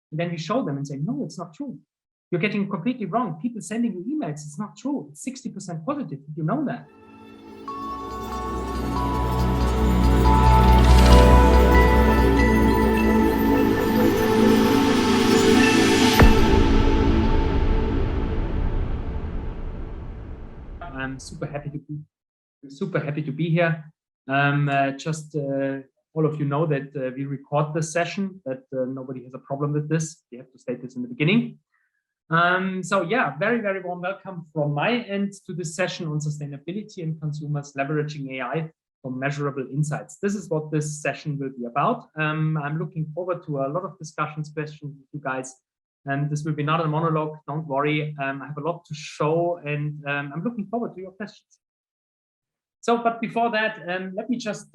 And then we show them and say, no, it's not true. You're getting completely wrong. People sending you emails, it's not true. It's 60% positive. Did you know that? I'm super happy to be here. All of you know that we record this session, that nobody has a problem with this. We have to state this in the beginning. So yeah, very, very warm welcome from my end to this session on sustainability and consumers leveraging AI for measurable insights. This is what this session will be about. I'm looking forward to a lot of discussions, questions with you guys. And this will be not a monologue, don't worry. I have a lot to show and I'm looking forward to your questions. So, but before that, let me just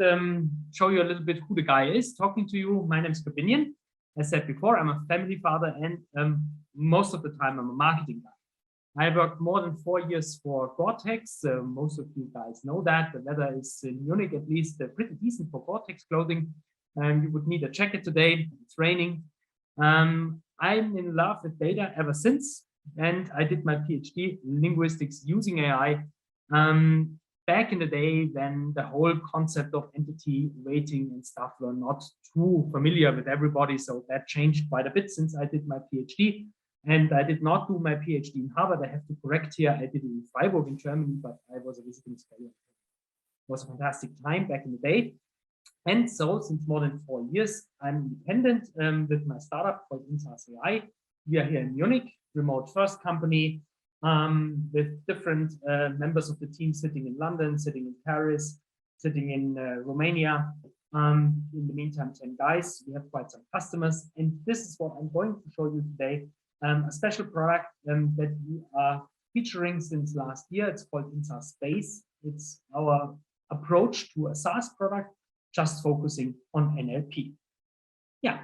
show you a little bit who the guy is talking to you. My name is Korbinian. As said before, I'm a family father and most of the time I'm a marketing guy. I worked more than 4 years for Gore-Tex. Most of you guys know that. The weather is in Munich at least pretty decent for Gore-Tex clothing. You would need a jacket today. It's raining. I'm in love with data ever since, and I did my PhD in linguistics using AI back in the day when the whole concept of entity weighting and stuff were not too familiar with everybody. So that changed quite a bit since I did my PhD. And I did not do my PhD in Harvard. I have to correct here. I did it in Freiburg in Germany, but I was a visiting scholar. It was a fantastic time back in the day. And so since more than 4 years, I'm independent with my startup called Insaas.ai. We are here in Munich, remote first company with different members of the team sitting in London, sitting in Paris, sitting in Romania. In the meantime, 10 guys. We have quite some customers. And this is what I'm going to show you today. A special product that we are featuring since last year. It's called Insaas Space. It's our approach to a SaaS product, just focusing on NLP. Yeah,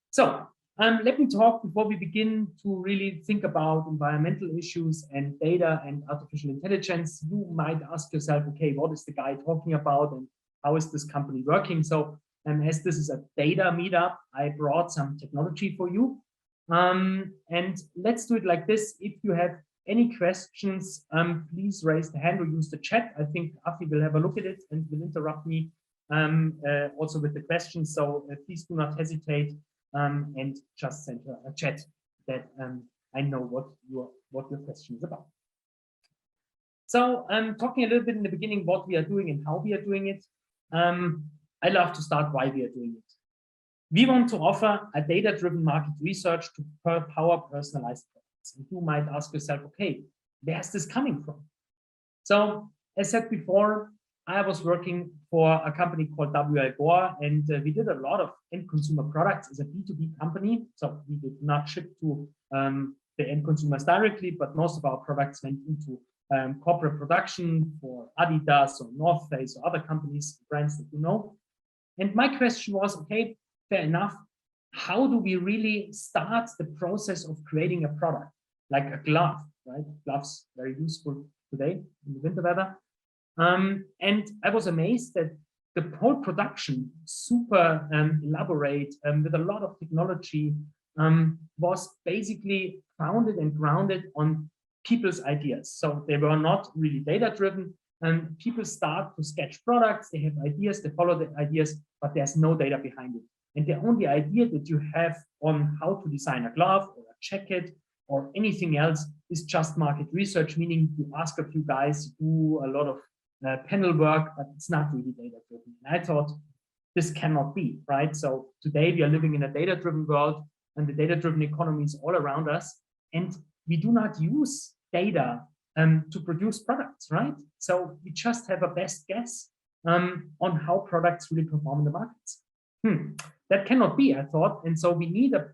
so let me talk before we begin to really think about environmental issues and data and artificial intelligence. You might ask yourself, okay, what is the guy talking about and how is this company working? So as this is a data meetup, I brought some technology for you. And let's do it like this. If you have any questions, please raise the hand or use the chat. I think Afi will have a look at it and will interrupt me also with the questions. So please do not hesitate and just send her a chat that I know what your question is about. So talking a little bit in the beginning what we are doing and how we are doing it. I love to start why we are doing it. We want to offer a data-driven market research to power personalized products. And you might ask yourself, okay, where's this coming from? So as said before, I was working for a company called W.L. Gore, and we did a lot of end consumer products as a B2B company. So we did not ship to the end consumers directly, but most of our products went into corporate production for Adidas or North Face or other companies, brands that you know. And my question was, okay, fair enough. How do we really start the process of creating a product like a glove, right? Gloves very useful today in the winter weather. And I was amazed that the whole production, super elaborate with a lot of technology, was basically founded and grounded on people's ideas. So they were not really data driven. And people start to sketch products, they have ideas, they follow the ideas, but there's no data behind it. And the only idea that you have on how to design a glove or a jacket or anything else is just market research, meaning you ask a few guys, do a lot of panel work, but it's not really data driven. And I thought this cannot be, right? So today we are living in a data driven world and the data driven economy is all around us. And we do not use data to produce products, right? So we just have a best guess on how products really perform in the markets. That cannot be, I thought. And so we need a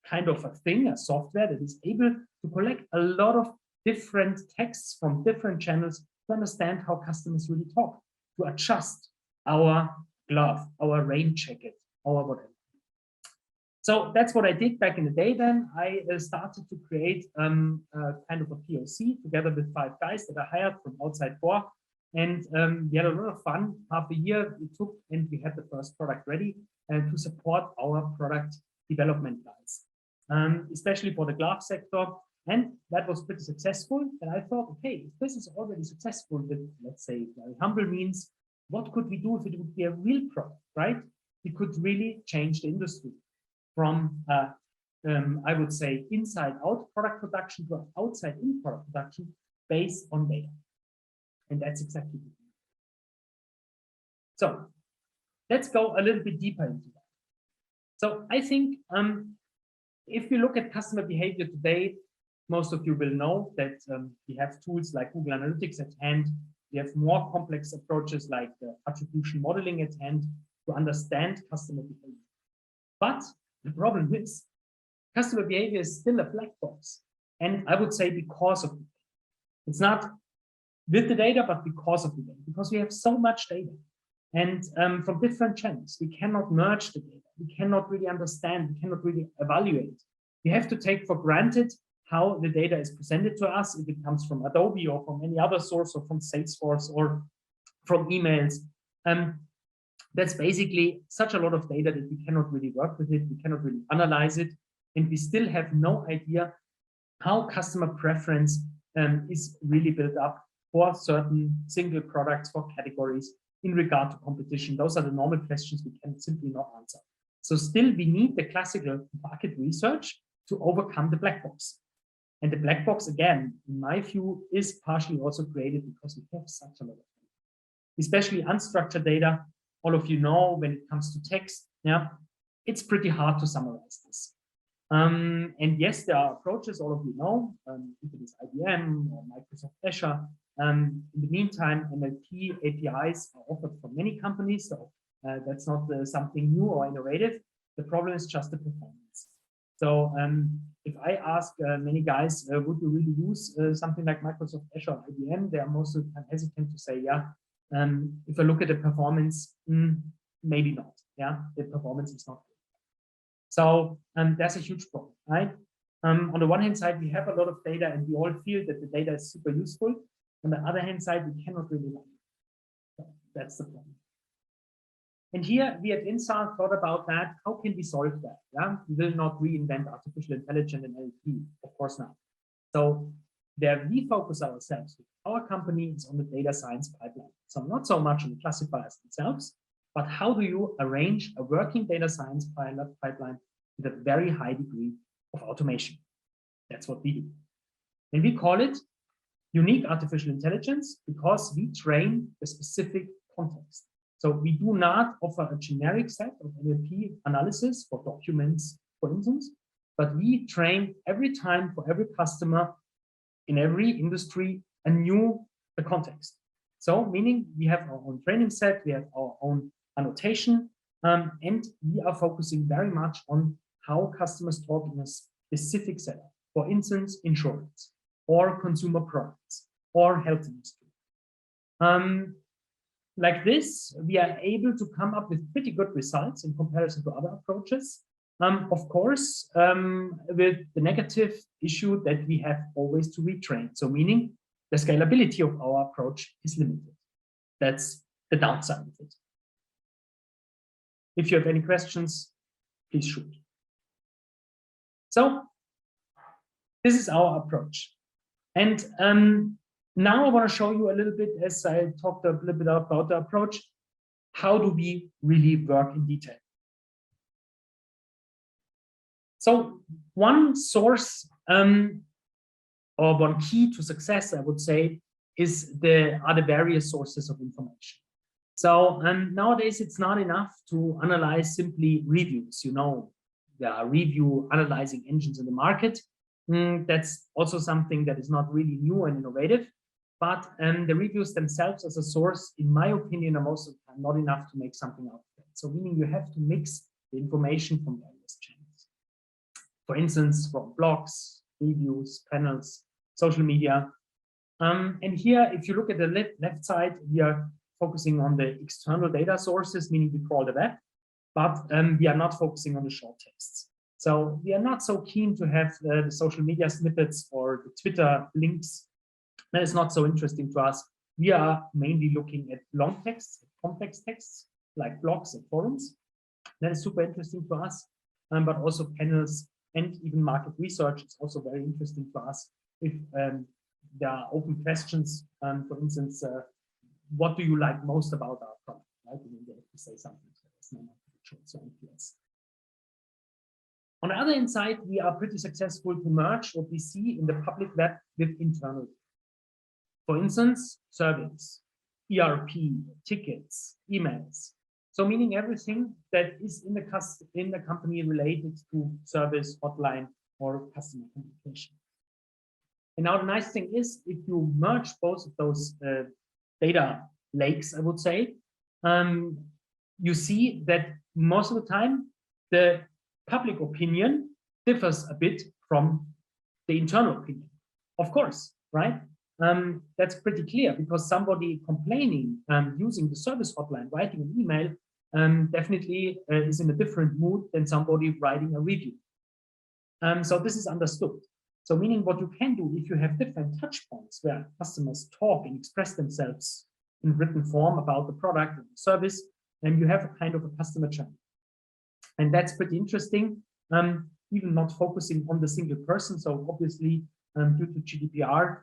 kind of a thing, a software that is able to collect a lot of different texts from different channels to understand how customers really talk, to adjust our glove, our rain jacket, our whatever. So that's what I did back in the day then. I started to create kind of a POC together with 5 guys that I hired from outside Gore. And we had a lot of fun. Half a year it took, and we had the first product ready to support our product development guys. especially for the glove sector. And that was pretty successful. And I thought, okay, if this is already successful with, let's say, very humble means, what could we do if it would be a real product, right? We could really change the industry from, I would say, inside-out product production to outside-in product production based on data. And that's exactly what we do. So let's go a little bit deeper into that. So I think if you look at customer behavior today, most of you will know that we have tools like Google Analytics at hand. We have more complex approaches like attribution modeling at hand to understand customer behavior. But the problem is customer behavior is still a black box. And I would say because of it. It's not with the data, but because of the data, because we have so much data. And from different channels, we cannot merge the data. We cannot really understand. We cannot really evaluate. We have to take for granted how the data is presented to us, if it comes from Adobe or from any other source or from Salesforce or from emails. That's basically such a lot of data that we cannot really work with it. We cannot really analyze it. And we still have no idea how customer preference is really built up for certain single products, for categories in regard to competition. Those are the normal questions we can simply not answer. So still we need the classical market research to overcome the black box. And the black box, again, in my view, is partially also created because we have such a lot of data, especially unstructured data. All of you know when it comes to text, yeah, it's pretty hard to summarize this. And yes, there are approaches, all of you know, if it is IBM or Microsoft Azure. In the meantime, NLP APIs are offered for many companies, so that's not something new or innovative. The problem is just the performance. So if I ask many guys, would you really use something like Microsoft Azure or IBM, they are most of the time hesitant to say, yeah. If I look at the performance, maybe not. Yeah, the performance is not good. So that's a huge problem, right? On the one hand side, we have a lot of data and we all feel that the data is super useful. On the other hand side, we cannot really run it. So that's the problem. And here we at Insaas thought about that. How can we solve that? Yeah, we will not reinvent artificial intelligence and NLP, of course not. So where we focus ourselves, our company is on the data science pipeline. So not so much on the classifiers themselves, but how do you arrange a working data science pipeline with a very high degree of automation? That's what we do. And we call it unique artificial intelligence because we train the specific context. So we do not offer a generic set of NLP analysis for documents, for instance, but we train every time for every customer in every industry a new context. So meaning we have our own training set, we have our own annotation, and we are focusing very much on how customers talk in a specific setup. For instance, insurance or consumer products or health industry. Like this, we are able to come up with pretty good results in comparison to other approaches. Of course, with the negative issue that we have always to retrain. So meaning the scalability of our approach is limited. That's the downside of it. If you have any questions, please shoot. So this is our approach. And now I want to show you a little bit, as I talked a little bit about the approach, how do we really work in detail? So one source or one key to success, I would say, are the various sources of information. So nowadays, it's not enough to analyze simply reviews. You know, there are review analyzing engines in the market. That's also something that is not really new and innovative. But the reviews themselves as a source, in my opinion, are most of the time not enough to make something out of it. So meaning you have to mix the information from various channels. For instance, from blogs, reviews, panels, social media. And here, if you look at the left side, we are focusing on the external data sources, meaning we crawl the web, but we are not focusing on the short texts. So we are not so keen to have the social media snippets or the Twitter links. That is not so interesting to us. We are mainly looking at long texts, complex texts, like blogs and forums. That is super interesting to us, but also panels, and even market research is also very interesting for us. If there are open questions, for instance, what do you like most about our product, right? And then they have to say something, so there's no choice or anything else. On the other hand side, we are pretty successful to merge what we see in the public web with internal. For instance, surveys, ERP, tickets, emails. So meaning everything that is in the company related to service, hotline, or customer communication. And now the nice thing is, if you merge both of those data lakes, I would say, you see that most of the time, the public opinion differs a bit from the internal opinion. Of course, right? That's pretty clear, because somebody complaining using the service hotline, writing an email, definitely is in a different mood than somebody writing a review. So this is understood. So meaning what you can do, if you have different touch points where customers talk and express themselves in written form about the product and the service, then you have a kind of a customer journey. And that's pretty interesting, even not focusing on the single person. So obviously, due to GDPR,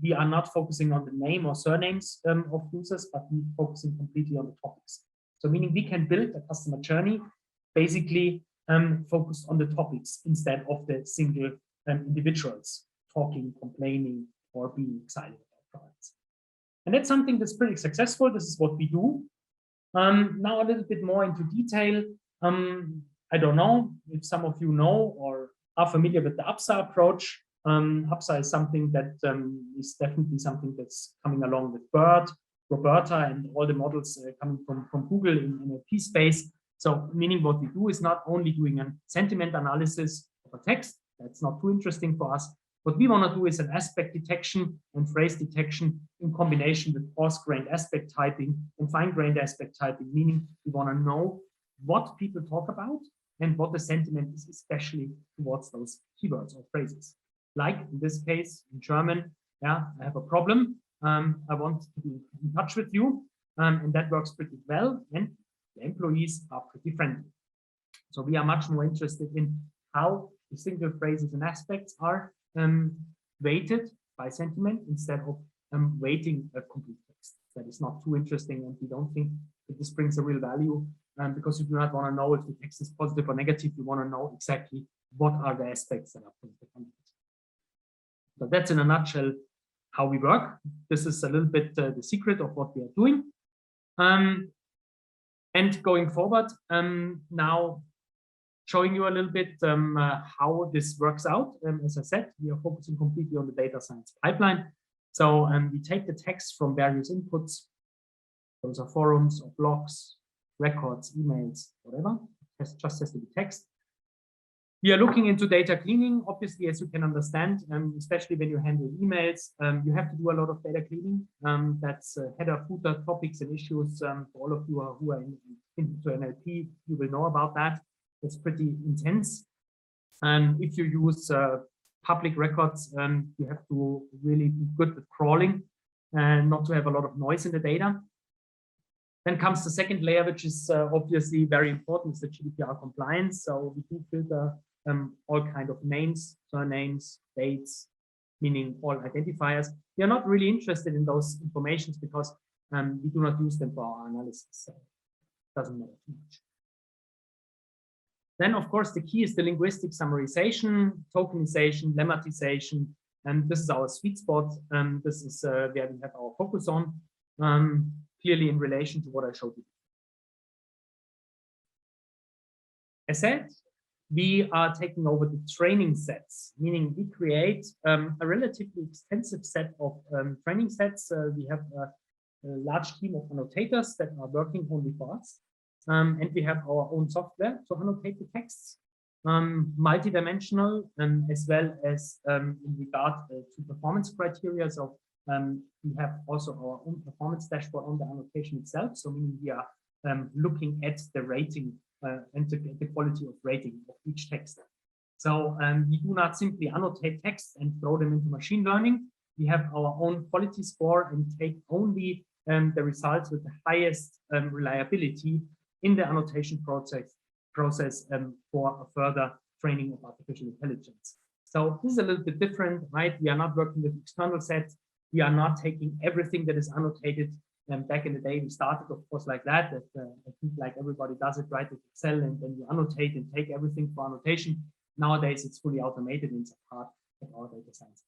we are not focusing on the name or surnames of users, but we're focusing completely on the topics. So meaning we can build a customer journey, basically focused on the topics instead of the single individuals talking, complaining, or being excited about products. And that's something that's pretty successful. This is what we do. Now a little bit more into detail. I don't know if some of you know or are familiar with the Aksa approach. Aksa is something that is definitely something that's coming along with BERT, Roberta, and all the models coming from Google in NLP space. So meaning what we do is not only doing a sentiment analysis of a text, that's not too interesting for us. What we want to do is an aspect detection and phrase detection in combination with coarse-grained aspect typing and fine-grained aspect typing, meaning we want to know what people talk about and what the sentiment is, especially towards those keywords or phrases. Like in this case, in German, yeah, I have a problem. I want to be in touch with you, and that works pretty well. And the employees are pretty friendly. So we are much more interested in how the single phrases and aspects are weighted by sentiment instead of weighting a complete text. That is not too interesting, and we don't think that this brings a real value, because you do not want to know if the text is positive or negative. You want to know exactly what are the aspects that are positive or negative. So that's in a nutshell how we work. This is a little bit the secret of what we are doing. And going forward, now showing you a little bit how this works out. As I said, we are focusing completely on the data science pipeline. So we take the text from various inputs. Those are forums or blogs, records, emails, whatever. It just has to be text. We are looking into data cleaning, obviously, as you can understand, especially when you handle emails. You have to do a lot of data cleaning. That's header, footer, topics, and issues. For all of you who are into NLP, you will know about that. It's pretty intense. And if you use public records, you have to really be good with crawling and not to have a lot of noise in the data. Then comes the second layer, which is obviously very important, is the GDPR compliance. So we do filter all kinds of names, surnames, dates, meaning all identifiers. We are not really interested in those informations because we do not use them for our analysis. So it doesn't matter too much. Then, of course, the key is the linguistic summarization, tokenization, lemmatization, and this is our sweet spot. This is where we have our focus on, clearly in relation to what I showed you. As said, we are taking over the training sets, meaning we create a relatively extensive set of training sets. We have a large team of annotators that are working only for us. And we have our own software to annotate the texts, multidimensional, as well as in regard to performance criteria. So we have also our own performance dashboard on the annotation itself. So meaning we are looking at the rating and the quality of rating of each text. So we do not simply annotate text and throw them into machine learning. We have our own quality score and take only the results with the highest reliability in the annotation process for a further training of artificial intelligence. So this is a little bit different, right? We are not working with external sets. We are not taking everything that is annotated. And back in the day, we started, of course, like that. I think like everybody does it, right, with Excel, and then you annotate and take everything for annotation. Nowadays, it's fully automated and it's a part of our data science.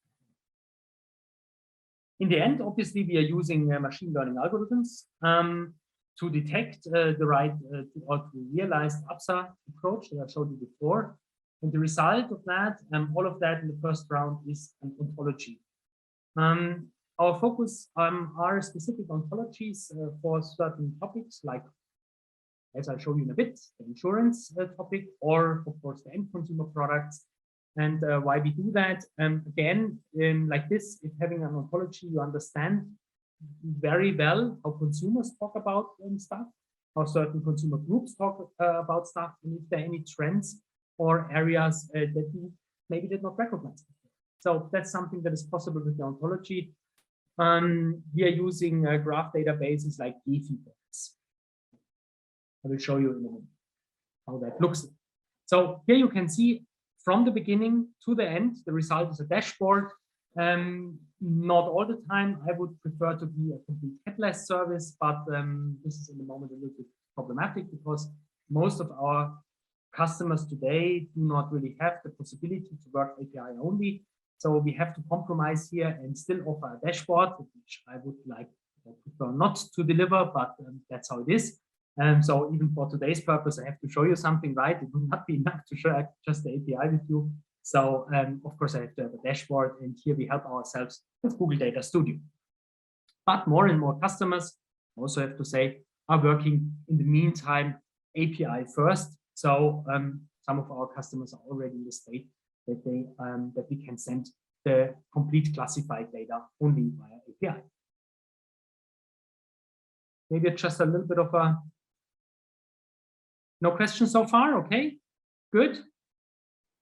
In the end, obviously, we are using machine learning algorithms to detect the right or to realize the Aksa approach that I showed you before. And the result of that, all of that in the first round is an ontology. Our focus are specific ontologies for certain topics, like, as I'll show you in a bit, the insurance topic, or of course the end consumer products. And why we do that, again, like this, if having an ontology, you understand very well how consumers talk about stuff, how certain consumer groups talk about stuff, and if there are any trends or areas that you maybe did not recognize before. So that's something that is possible with the ontology. We are using graph databases like Gephi. I will show you in a minute how that looks. So here you can see from the beginning to the end, the result is a dashboard. Not all the time. I would prefer to be a complete headless service, but this is in the moment a little bit problematic because most of our customers today do not really have the possibility to work API only. So we have to compromise here and still offer a dashboard, which I would like prefer not to deliver, but that's how it is. So even for today's purpose, I have to show you something, right? It would not be enough to show just the API with you. So of course, I have to have a dashboard, and here we help ourselves with Google Data Studio. But more and more customers, also have to say, are working in the meantime API first. So some of our customers are already in the state that they that we can send the complete classified data only via API. Maybe just a little bit of a no questions so far. Okay, good.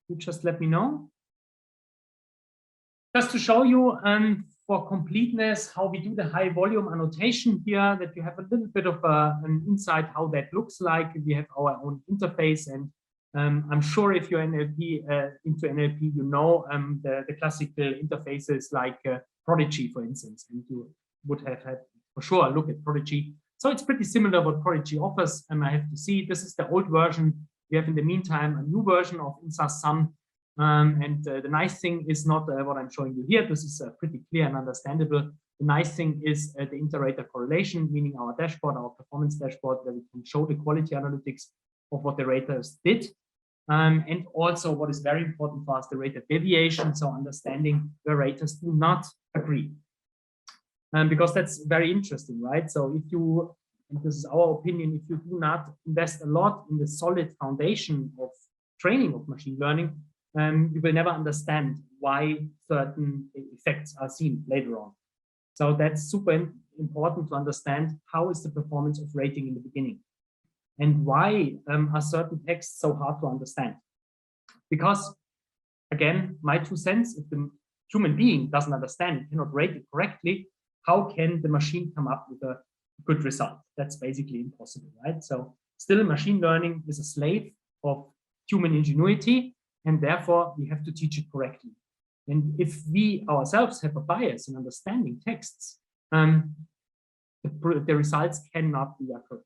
You just let me know. Just to show you for completeness how we do the high volume annotation here, that you have a little bit of an insight how that looks like. We have our own interface, and I'm sure if you're into NLP, you know the classical interfaces like Prodigy, for instance, and you would have had for sure a look at Prodigy. So it's pretty similar what Prodigy offers, and I have to see this is the old version. We have in the meantime a new version of Insaas.ai. And the nice thing is not what I'm showing you here. This is pretty clear and understandable. The nice thing is the inter-rater correlation, meaning our dashboard, our performance dashboard, where we can show the quality analytics of what the raters did. And also what is very important for us, the rater deviation, so understanding where raters do not agree. Because that's very interesting, right? So if you, and this is our opinion, if you do not invest a lot in the solid foundation of training of machine learning, you will never understand why certain effects are seen later on. So that's super important to understand how is the performance of rating in the beginning. And why are certain texts so hard to understand? Because, again, my 2 cents, if the human being doesn't understand, cannot rate it correctly, how can the machine come up with a good result? That's basically impossible, right? So still machine learning is a slave of human ingenuity, and therefore we have to teach it correctly. And if we ourselves have a bias in understanding texts, the results cannot be accurate.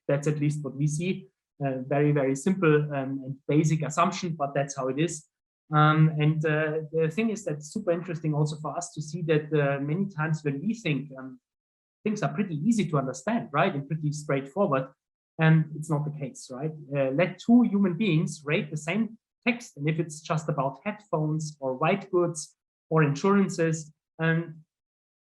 That's at least what we see. Very, very simple and basic assumption, but that's how it is. And the thing is that's super interesting also for us to see that many times when we think things are pretty easy to understand, right, and pretty straightforward, it's not the case, right? Let 2 human beings rate the same text, and if it's just about headphones or white goods or insurances,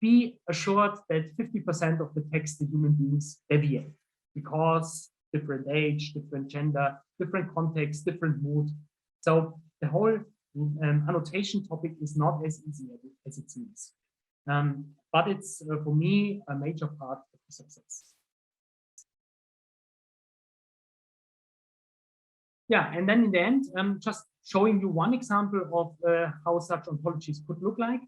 be assured that 50% of the text the human beings deviate, because different age, different gender, different context, different mood. So the whole annotation topic is not as easy as it seems. But it's, for me, a major part of the success. Yeah, and then in the end, just showing you one example of how such ontologies could look like.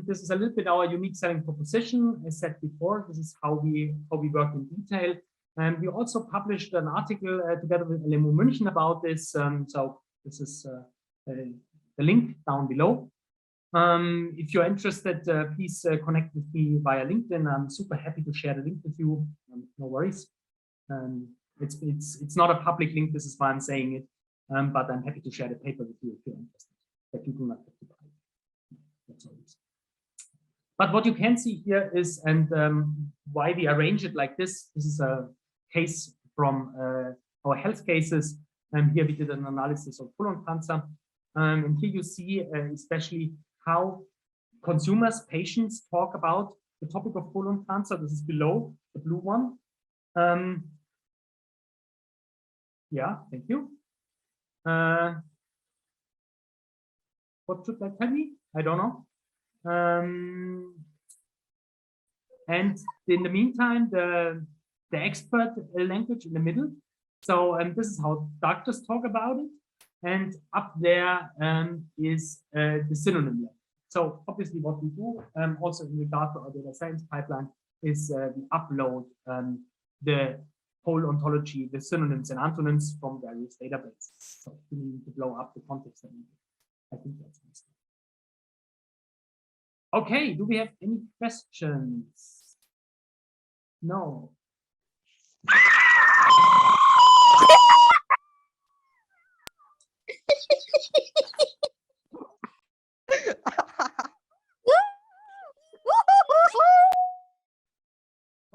This is a little bit our unique selling proposition. As said before, this is how we work in detail. And we also published an article together with LMU München about this. So This is the link down below. If you're interested, please connect with me via LinkedIn. I'm super happy to share the link with you. No worries. It's not a public link. This is why I'm saying it. But I'm happy to share the paper with you if you're interested. But you do not have to buy it. That's all. But what you can see here is, and why we arrange it like this. This is a case from our health cases. Here we did an analysis of colon cancer. And here you see especially how consumers, patients talk about the topic of colon cancer. This is below the blue one. Yeah, thank you. What should that tell me? I don't know. And in the meantime, the expert language in the middle. So this is how doctors talk about it. And up there is the synonym language. So obviously what we do also in regard to our data science pipeline is we upload the whole ontology, the synonyms and antonyms from various databases. So we need to blow up the context. I think that's nice. Okay, do we have any questions? No.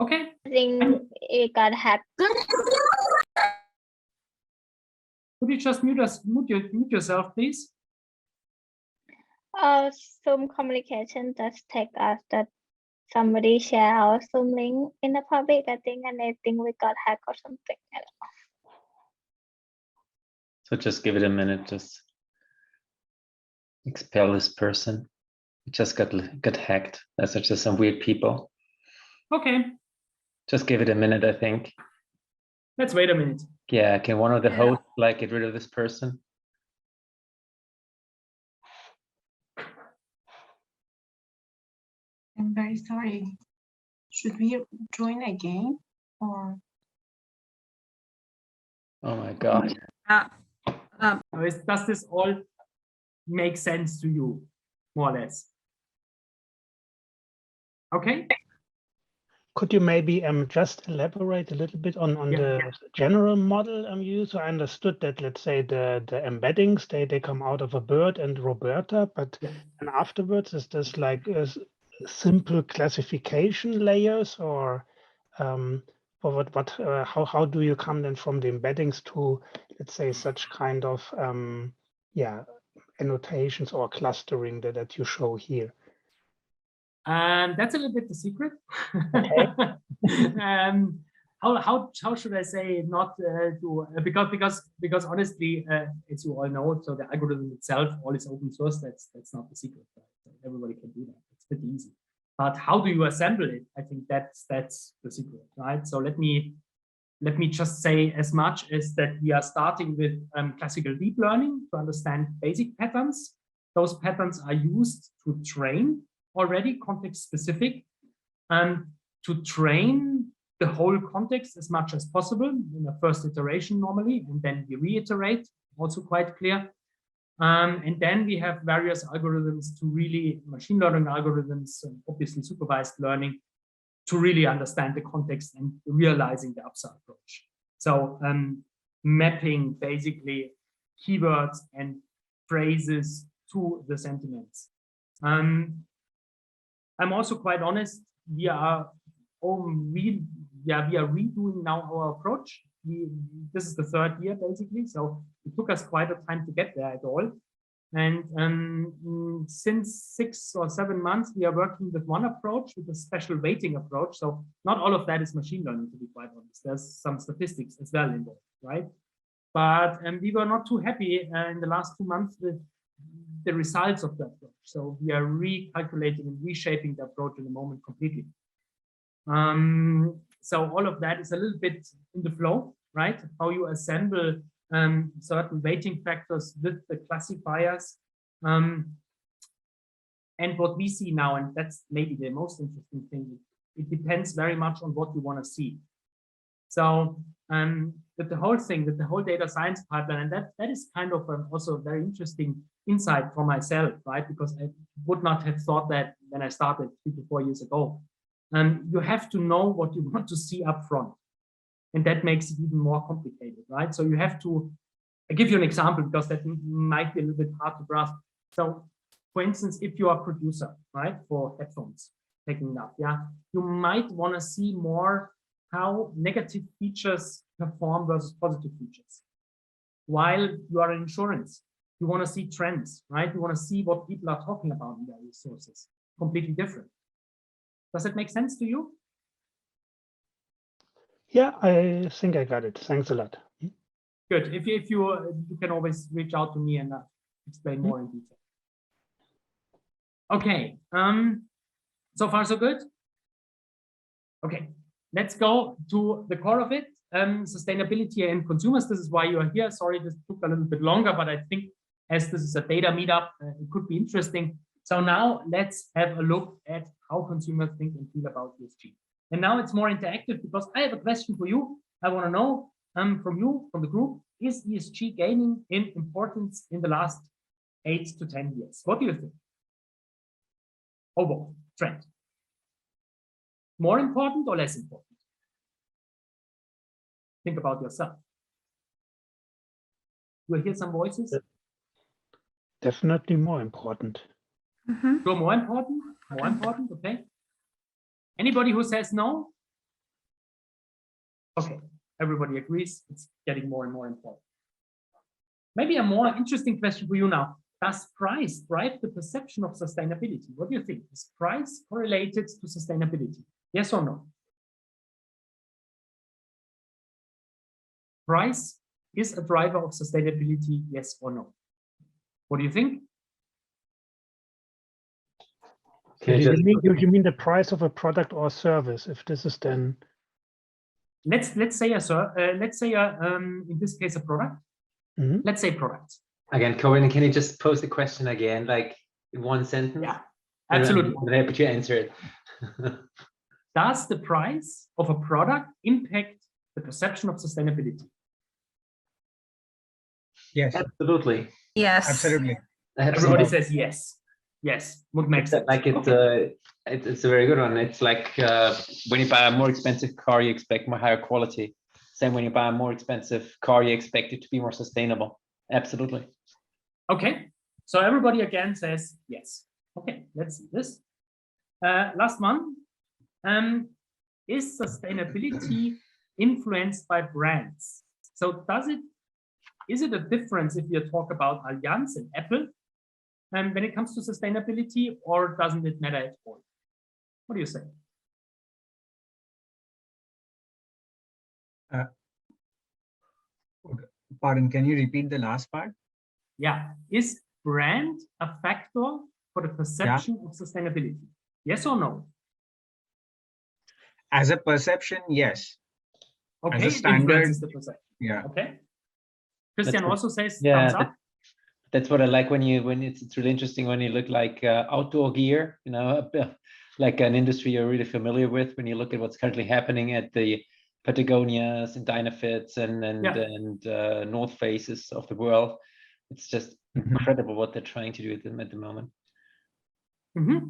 Okay. I think it got hacked. Could you just mute yourself, please? Zoom communication just take us that somebody share our Zoom link in the public, I think, and they think we got hacked or something. I don't know. So just give it a minute, just expel this person. We just got hacked. That's just some weird people. Okay. Just give it a minute, I think. Let's wait a minute. Yeah, can one of the hosts like get rid of this person? I'm very sorry. Should we join again or? Oh my God. Does this all make sense to you, more or less? Okay. Could you maybe just elaborate a little bit on the general model you use? So I understood that, let's say, the embeddings, they come out of a bird and Roberta, but and afterwards, is this like simple classification layers, or how do you come then from the embeddings to, let's say, such kind of annotations or clustering that you show here? That's a little bit the secret. Okay. How should I say not to because honestly, as you all know, so the algorithm itself, all is open source. That's not the secret. Right? So everybody can do that. It's pretty easy. But how do you assemble it? I think that's the secret, right? So let me just say as much as that we are starting with classical deep learning to understand basic patterns. Those patterns are used to train already context specific, to train the whole context as much as possible in the first iteration normally, and then we reiterate, also quite clear. And then we have various algorithms to really, machine learning algorithms, and obviously supervised learning, to really understand the context and realizing the Aksa approach. So mapping basically keywords and phrases to the sentiments. I'm also quite honest, we are redoing now our approach. This is the third year basically, so it took us quite a time to get there at all. And since 6 or 7 months, we are working with one approach, with a special weighting approach. So not all of that is machine learning, to be quite honest. There's some statistics as well involved, right? But we were not too happy in the last 2 months with the results of that approach. So we are recalculating and reshaping the approach in the moment completely. So all of that is a little bit in the flow, right? How you assemble certain weighting factors with the classifiers. And what we see now, and that's maybe the most interesting thing, it depends very much on what you want to see. So with the whole thing, with the whole data science pipeline, and that is kind of also a very interesting insight for myself, right? Because I would not have thought that when I started 3 to 4 years ago. You have to know what you want to see up front. And that makes it even more complicated, right? So you have to, I'll give you an example because that might be a little bit hard to grasp. So for instance, if you are a producer, right, for headphones, taking it up, yeah, you might want to see more how negative features perform versus positive features. While you are in insurance, you want to see trends, right? You want to see what people are talking about in their resources. Completely different. Does it make sense to you? Yeah, I think I got it. Thanks a lot. Good. If you can always reach out to me and explain more in detail. Okay. So far so good. Okay. Let's go to the core of it. Sustainability and consumers. This is why you are here. Sorry, this took a little bit longer, but I think as this is a data meetup, it could be interesting. So now let's have a look at how consumers think and feel about ESG. And now it's more interactive because I have a question for you. I want to know from you, from the group, is ESG gaining in importance in the last 8 to 10 years? What do you think? Overall trend. More important or less important? Think about yourself. Do I hear some voices? Definitely more important. So more important? More important, okay. Anybody who says no? Okay, everybody agrees it's getting more and more important. Maybe a more interesting question for you now. Does price drive the perception of sustainability? What do you think? Is price correlated to sustainability? Yes or no? Price is a driver of sustainability, yes or no? What do you think? You mean the price of a product or service? If this is then let's say in this case a product. Let's say products. Again, Korbinian, can you just pose the question again, like in one sentence? Yeah, absolutely. I'm happy to answer it. Does the price of a product impact the perception of sustainability? Yes. Absolutely. Yes. Absolutely. Everybody says yes. Yes, would make sense. Like it's a very good one. It's like when you buy a more expensive car, you expect more higher quality. Same when you buy a more expensive car, you expect it to be more sustainable. Absolutely. Okay, so everybody again says yes. Okay, let's see this. Last one. Is sustainability influenced by brands? So is it a difference if you talk about Allianz and Apple when it comes to sustainability, or doesn't it matter at all? What do you say? Pardon, can you repeat the last part? Yeah, is brand a factor for the perception of sustainability? Yes or no? As a perception, yes. Okay, as a it standard, influences the perception. Yeah. Okay. Christian also says yeah, thumbs up. That's what I like when it's really interesting when you look like outdoor gear, you know, like an industry you're really familiar with. When you look at what's currently happening at the Patagonias and Dynafits and North Faces of the world, it's just incredible what they're trying to do at the moment.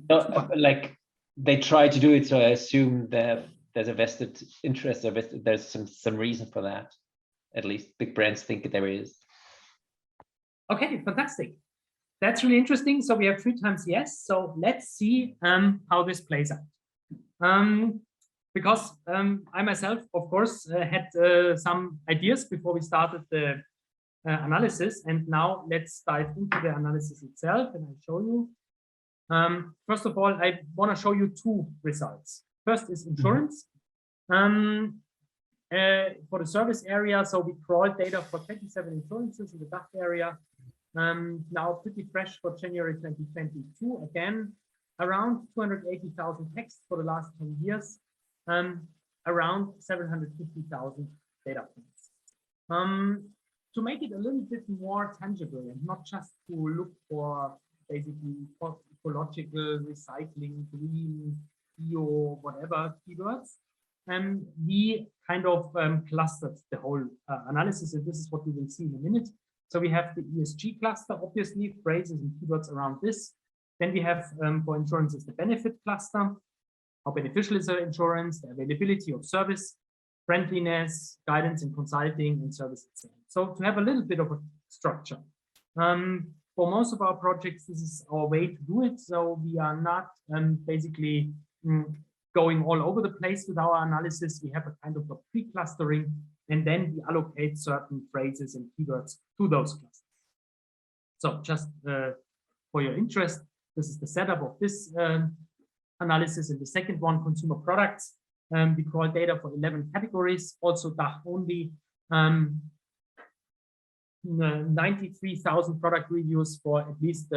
So, like they try to do it, so I assume that there's a vested interest, or there's some reason for that. At least big brands think there is. Okay, fantastic. That's really interesting. So we have 3 times yes. So let's see how this plays out. Because I myself, of course, had some ideas before we started the analysis. And now let's dive into the analysis itself, and I'll show you. First of all, I want to show you 2 results. First is insurance. For the service area, so we crawled data for 27 insurances in the DACH area. Now pretty fresh for January 2022. Again, around 280,000 texts for the last 10 years. Around 750,000 data points. To make it a little bit more tangible and not just to look for basically ecological, recycling, green, bio, whatever keywords, we kind of clustered the whole analysis, and this is what we will see in a minute. So we have the ESG cluster, obviously, phrases and keywords around this. Then we have, for insurances, the benefit cluster. How beneficial is the insurance, the availability of service, friendliness, guidance and consulting, and service itself. So to have a little bit of a structure. For most of our projects, this is our way to do it. So we are not basically going all over the place with our analysis. We have a kind of a pre-clustering, and then we allocate certain phrases and keywords to those clusters. So just for your interest, this is the setup of this analysis. And the second one, consumer products. We crawl data for 11 categories, also DACH only. 93,000 product reviews for at least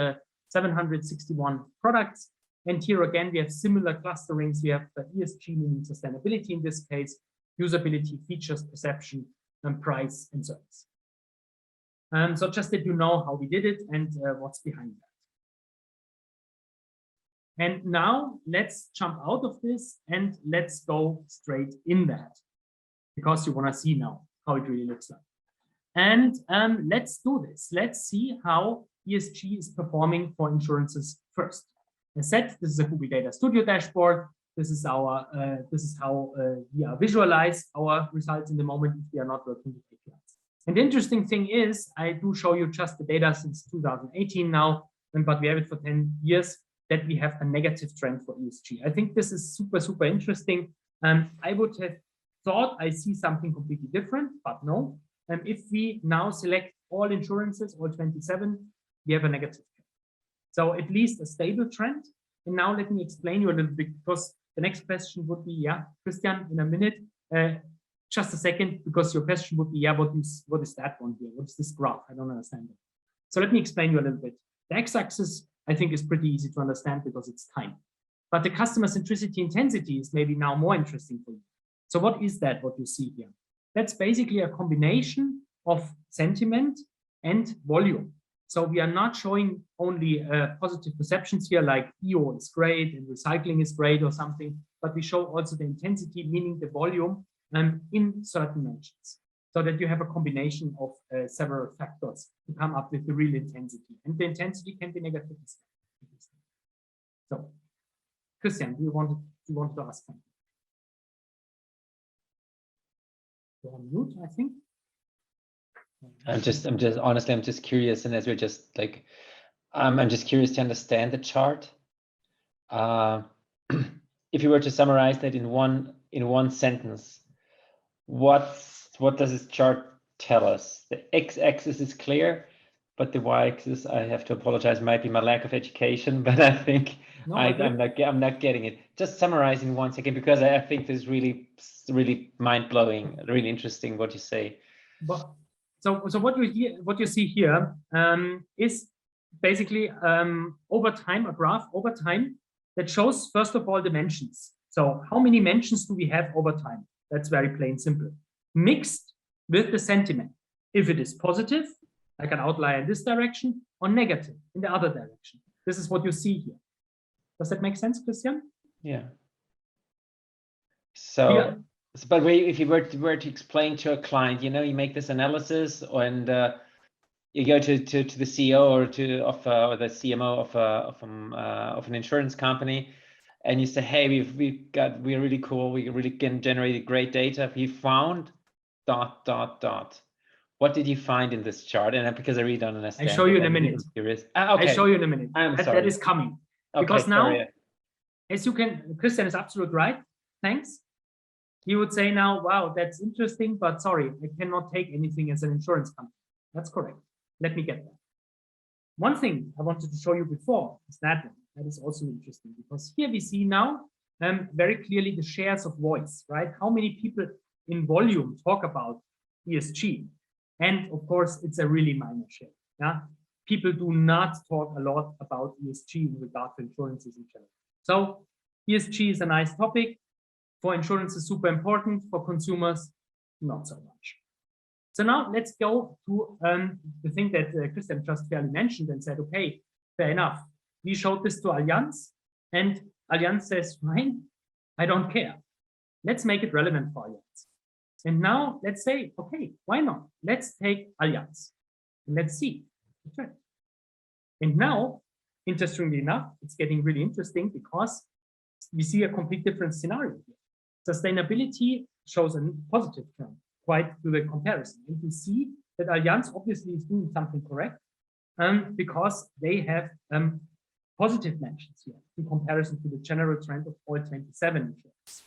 761 products. And here again, we have similar clusterings. We have the ESG, meaning sustainability in this case, usability, features, perception, and price and service. So just that you know how we did it and what's behind that. And now let's jump out of this and let's go straight in that, because you want to see now how it really looks like. And let's do this. Let's see how ESG is performing for insurances first. As said, this is a Google Data Studio dashboard. This is our this is how we visualize our results in the moment if we are not working with APIs. And the interesting thing is, I do show you just the data since 2018 now, but we have it for 10 years, that we have a negative trend for ESG. I think this is super, super interesting. I would have thought I see something completely different, but no. If we now select all insurances, all 27, we have a negative trend. So at least a stable trend. And now let me explain you a little bit, because the next question would be, yeah, Christian, in a minute, just a second, because your question would be, yeah, what is that one here? What is this graph? I don't understand it. So let me explain you a little bit. The x-axis, I think, is pretty easy to understand because it's time. But the customer centricity intensity is maybe now more interesting for you. So what is that, what you see here? That's basically a combination of sentiment and volume. So we are not showing only positive perceptions here, like EO is great and recycling is great or something, but we show also the intensity, meaning the volume in certain mentions, so that you have a combination of several factors to come up with the real intensity. And the intensity can be negative. So, Christian, do you want to ask something? You're on mute, I think. I'm just honestly, I'm just curious, and as we're just like, I'm just curious to understand the chart. If you were to summarize that in one sentence, what does this chart tell us? The x-axis is clear, but the y-axis, I have to apologize, might be my lack of education, but I think no, I'm not getting it. Just summarize in 1 second, because I think this is really mind-blowing, really interesting what you say. But so what you see here is basically over time, a graph over time that shows, first of all, the mentions. So how many mentions do we have over time? That's very plain simple. Mixed with the sentiment. If it is positive, like an outlier in this direction, or negative in the other direction. This is what you see here. Does that make sense, Christian? Yeah. So, yeah. But if you were to explain to a client, you know, you make this analysis and you go to the CEO or or the CMO of an insurance company, and you say, hey, we're really cool, we really can generate great data. We found ... What did you find in this chart? And because I really don't understand. I show you in a minute. Okay. I show you in a minute. That is coming. Okay, because now, as you can, Christian is absolutely right. Thanks. He would say now, wow, that's interesting, but sorry, I cannot take anything as an insurance company. That's correct. Let me get that. One thing I wanted to show you before is that one. That is also interesting, because here we see now very clearly the shares of voice, right? How many people in volume talk about ESG? And of course, it's a really minor share. Yeah? People do not talk a lot about ESG in regard to insurances in general. So ESG is a nice topic. For insurance is super important. For consumers, not so much. So now let's go to the thing that Christian just fairly mentioned and said, okay, fair enough. We showed this to Allianz, and Allianz says, fine, I don't care. let's make it relevant for Allianz. And now let's say, okay, why not? Let's take Allianz. And let's see. And now, interestingly enough, it's getting really interesting because we see a complete different scenario here. Sustainability shows a positive trend, quite to the comparison. And we see that Allianz obviously is doing something correct because they have positive mentions here in comparison to the general trend of all 27 insurers.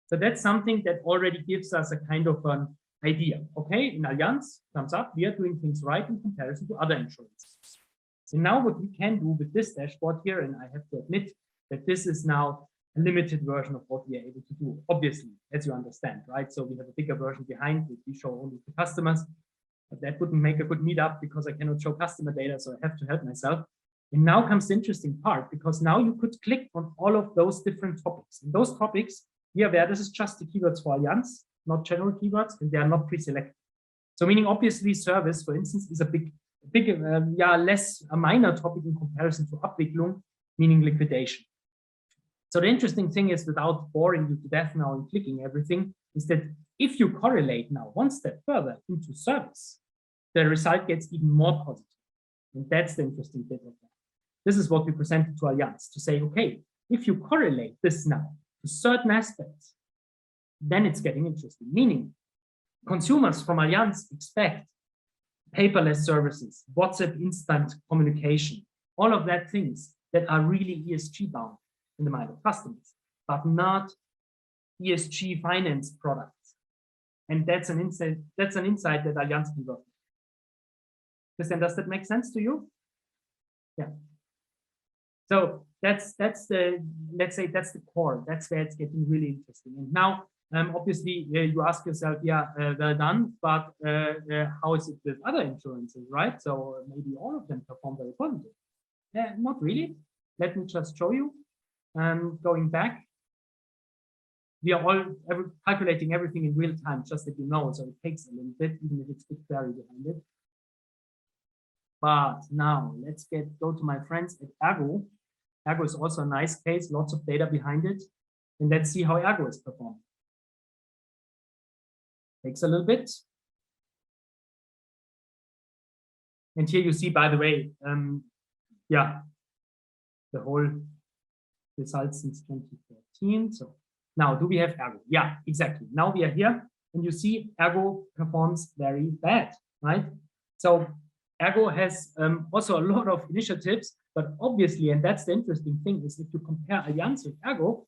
So that's something that already gives us a kind of an idea. Okay, in Allianz, thumbs up, we are doing things right in comparison to other insurances. So now what we can do with this dashboard here, and I have to admit that this is now a limited version of what we are able to do, obviously, as you understand, right? So we have a bigger version behind which we show only to customers, but that wouldn't make a good meetup because I cannot show customer data, so I have to help myself. And now comes the interesting part, because now you could click on all of those different topics. And those topics, we are aware this is just the keywords for Allianz, not general keywords, and they are not pre-selected. So meaning obviously service, for instance, is a a minor topic in comparison to Abwicklung, meaning liquidation. So the interesting thing is, without boring you to death now and clicking everything, is that if you correlate now one step further into service, the result gets even more positive. And that's the interesting bit of that. This is what we presented to Allianz to say, okay, if you correlate this now to certain aspects, then it's getting interesting. Meaning, consumers from Allianz expect paperless services, WhatsApp instant communication, all of that things that are really ESG bound in the mind of customers, but not ESG finance products. And that's an insight that Allianz can work with. Christian, does that make sense to you? Yeah. So that's the, let's say that's the core. That's where it's getting really interesting. And now, obviously, you ask yourself, yeah, well done, but how is it with other insurances, right? So maybe all of them perform very positive. Not really. Let me just show you. Going back, we are all calculating everything in real time, just that you know, so it takes a little bit, even if it's BigQuery behind it. But now let's go to my friends at Ergo. Ergo is also a nice case, lots of data behind it. And let's see how Ergo is performing. Takes a little bit. And here you see, by the way, yeah, the whole results since 2014. So now, do we have Ergo? Yeah, exactly. Now we are here, and you see Ergo performs very bad, right? So Ergo has also a lot of initiatives, but obviously, and that's the interesting thing, is if you compare Allianz with Ergo,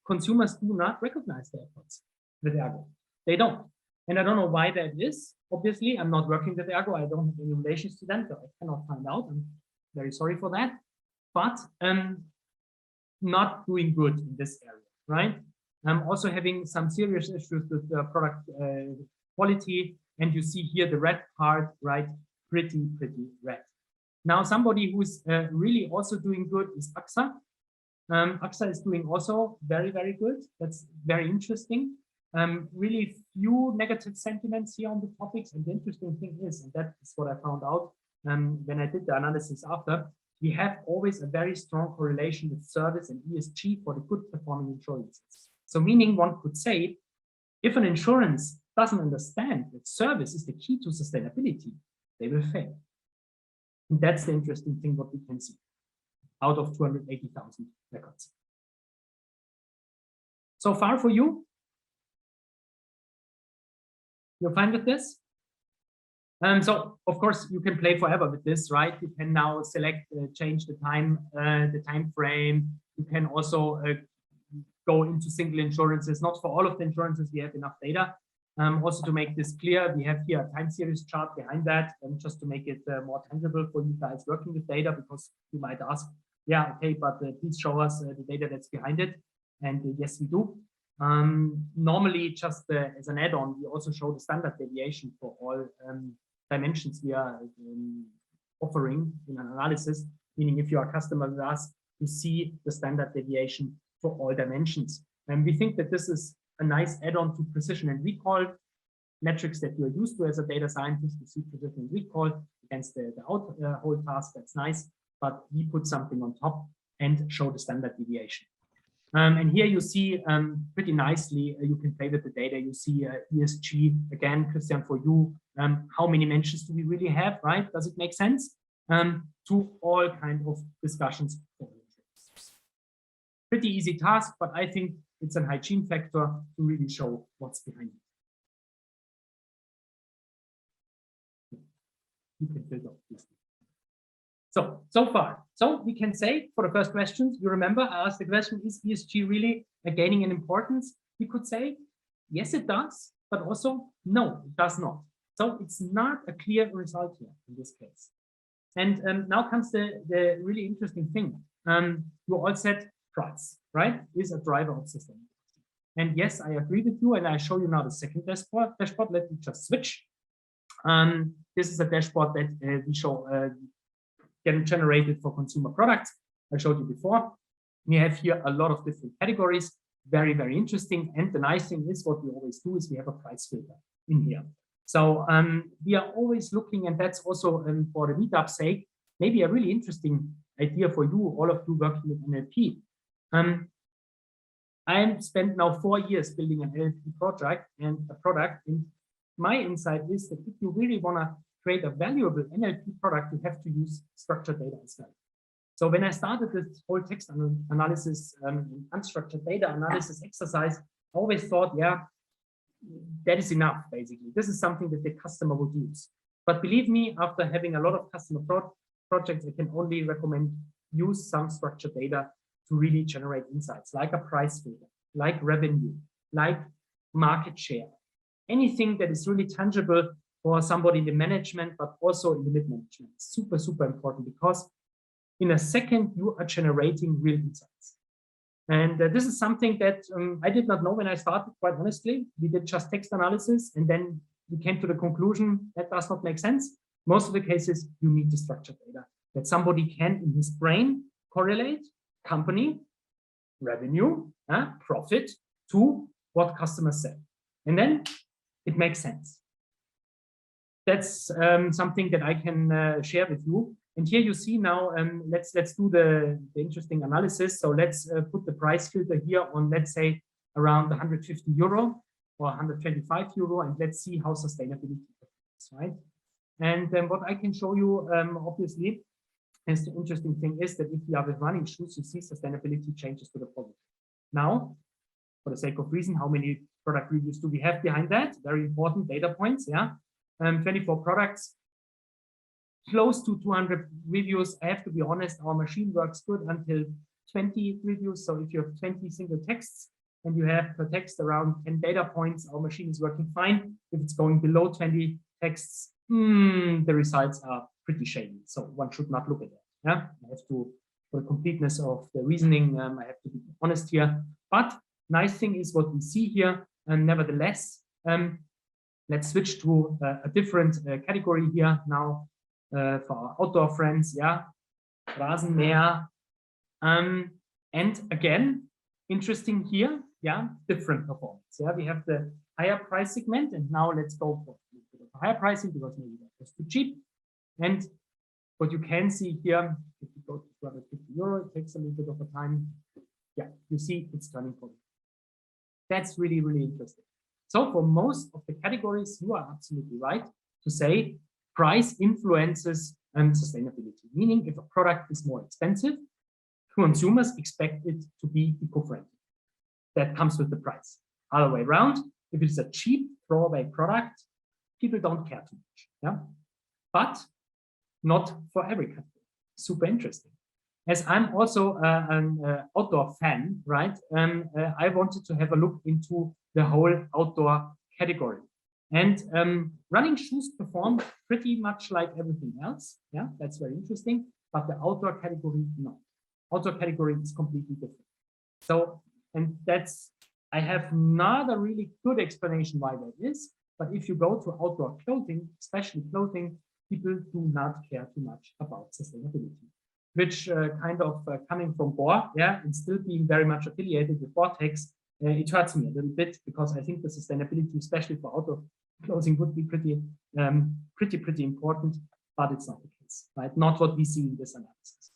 consumers do not recognize the efforts with Ergo. They don't. And I don't know why that is. Obviously, I'm not working with Ergo. I don't have any relations to them, so I cannot find out. I'm very sorry for that. But not doing good in this area, right? I'm also having some serious issues with product quality. And you see here the red part, right? Pretty red. Now, somebody who's really also doing good is Aksa. Aksa is doing also very good. That's very interesting. Really few negative sentiments here on the topics. And the interesting thing is, and that is what I found out when I did the analysis after, we have always a very strong correlation with service and ESG for the good performing insurances. So meaning one could say, if an insurance doesn't understand that service is the key to sustainability, they will fail. And that's the interesting thing what we can see out of 280,000 records. So far for you? You're fine with this? So of course you can play forever with this, right? You can now select, change the time frame. You can also go into single insurances. Not for all of the insurances we have enough data. Also to make this clear, we have here a time series chart behind that, and just to make it more tangible for you guys working with data, because you might ask, yeah, okay, but please show us the data that's behind it. And yes, we do. Normally, just as an add-on, we also show the standard deviation for all dimensions we are offering in an analysis, meaning if you are a customer with us, you see the standard deviation for all dimensions. And we think that this is a nice add-on to precision and recall metrics that you're used to as a data scientist. You see precision and recall against the whole task. That's nice, but we put something on top and show the standard deviation. And here you see pretty nicely, you can play with the data. You see ESG, again, Christian, for you, how many mentions do we really have, right? Does it make sense? To all kind of discussions. Pretty easy task, but I think it's a hygiene factor to really show what's behind it. You can build up this. So far, so we can say for the first questions, you remember I asked the question, is ESG really gaining in importance? We could say, yes, it does, but also, no, it does not. So it's not a clear result here in this case. And now comes the really interesting thing. You all said price, right, is a driver of sustainability. And yes, I agree with you, and I show you now the second dashboard. Let me just switch. This is a dashboard that we show generated for consumer products. I showed you before. We have here a lot of different categories, very, very interesting. And the nice thing is what we always do is we have a price filter in here. So we are always looking, and that's also for the meetup sake, maybe a really interesting idea for you, all of you working with NLP. I spent now 4 years building an NLP project and a product. And my insight is that if you really want to create a valuable NLP product, you have to use structured data as well. So when I started this whole text analysis, unstructured data analysis exercise, I always thought, yeah, that is enough, basically. This is something that the customer would use. But believe me, after having a lot of customer projects, I can only recommend use some structured data to really generate insights, like a price filter, like revenue, like market share, anything that is really tangible for somebody in the management, but also in the mid-management. Super, super important, because in a second, you are generating real insights. And this is something that I did not know when I started, quite honestly. We did just text analysis, and then we came to the conclusion that does not make sense. Most of the cases, you need the structured data that somebody can, in his brain, correlate company, revenue, profit to what customers say. And then it makes sense. That's something that I can share with you. And here you see now, let's do the interesting analysis. So let's put the price filter here on, let's say, around 150 euro or 125 euro, and let's see how sustainability is, right? And then what I can show you, obviously, is the interesting thing is that if you are with running shoes, you see sustainability changes to the positive. Now, for the sake of reason, how many product reviews do we have behind that? Very important data points, yeah. 24 products, close to 200 reviews. I have to be honest, our machine works good until 20 reviews. So if you have 20 single texts and you have per text around 10 data points, our machine is working fine. If it's going below 20 texts, the results are pretty shady. So one should not look at that. Yeah, I have to, for the completeness of the reasoning, I have to be honest here. But nice thing is what we see here. And nevertheless, let's switch to a different category here now for our outdoor friends. Yeah, Rasenmäher. And again, interesting here. Yeah, different performance. Yeah, we have the higher price segment, and now let's go for a little bit of higher pricing because maybe that was too cheap. And what you can see here, if you go to 250 euro, it takes a little bit of a time. Yeah, you see it's turning positive. That's really, really interesting. So for most of the categories, you are absolutely right to say price influences sustainability, meaning if a product is more expensive, consumers expect it to be eco-friendly. That comes with the price. Other way around, if it's a cheap throwaway product, people don't care too much. Yeah, but not for every category. Super interesting. As I'm also an outdoor fan, right? I wanted to have a look into the whole outdoor category. And running shoes perform pretty much like everything else. Yeah, that's very interesting. But the outdoor category, no. Outdoor category is completely different. So, and that's, I have not a really good explanation why that is. But if you go to outdoor clothing, especially clothing, people do not care too much about sustainability. Which kind of coming from Bohr, yeah, and still being very much affiliated with Vortex, it hurts me a little bit because I think the sustainability, especially for outdoor clothing, would be pretty important, but it's not the case, right? Not what we see in this analysis.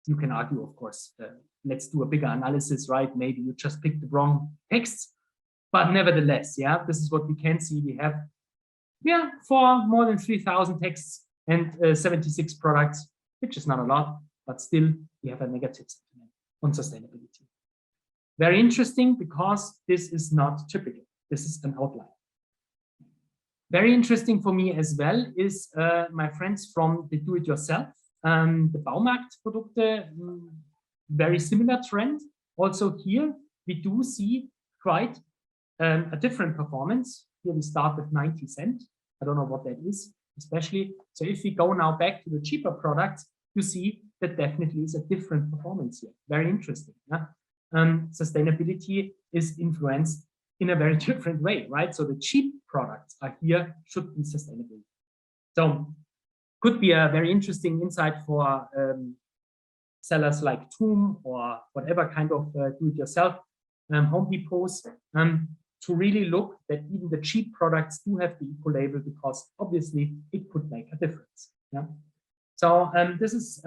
you can argue, of course, let's do a bigger analysis, right? Maybe you just picked the wrong texts, but nevertheless, yeah, this is what we can see. We have, yeah, for more than 3,000 texts and 76 products, which is not a lot, but still we have a negative sentiment on sustainability. Very interesting, because this is not typical. This is an outlier. Very interesting for me as well is my friends from the do-it-yourself, the Baumarktprodukte, very similar trend. Also here, we do see quite a different performance. Here we start with 90 cents. I don't know what that is, especially. So if we go now back to the cheaper products, you see that definitely is a different performance here. Very interesting. Yeah? Sustainability is influenced in a very different way, right? So the cheap products are here, should be sustainable. So could be a very interesting insight for sellers like TUM or whatever kind of do-it-yourself Home Depots, to really look that even the cheap products do have the eco label, because obviously it could make a difference. Yeah. So this is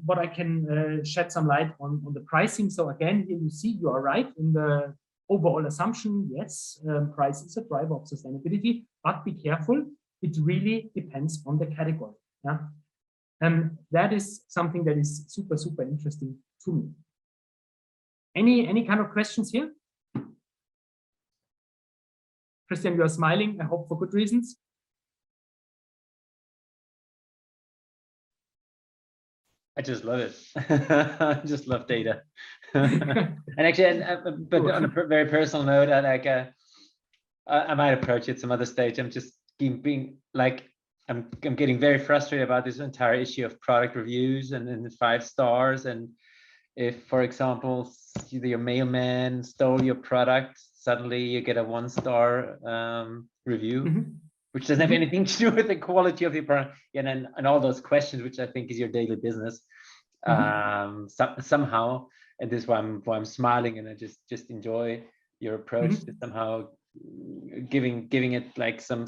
what I can shed some light on the pricing. So again, here you see you are right in the overall assumption. Yes, price is a driver of sustainability, but be careful. It really depends on the category. Yeah. And that is something that is super, super interesting to me. Any kind of questions here? Christian, you are smiling, I hope for good reasons. I just love it. I just love data. And actually, but on a very personal note, I might approach it some other stage. I'm just being like, I'm getting very frustrated about this entire issue of product reviews and the 5 stars. And if, for example, your mailman stole your product, suddenly you get a 1-star review, which doesn't have anything to do with the quality of your product, and all those questions, which I think is your daily business. Somehow, and this is why I'm smiling, and I just enjoy your approach to somehow giving it like some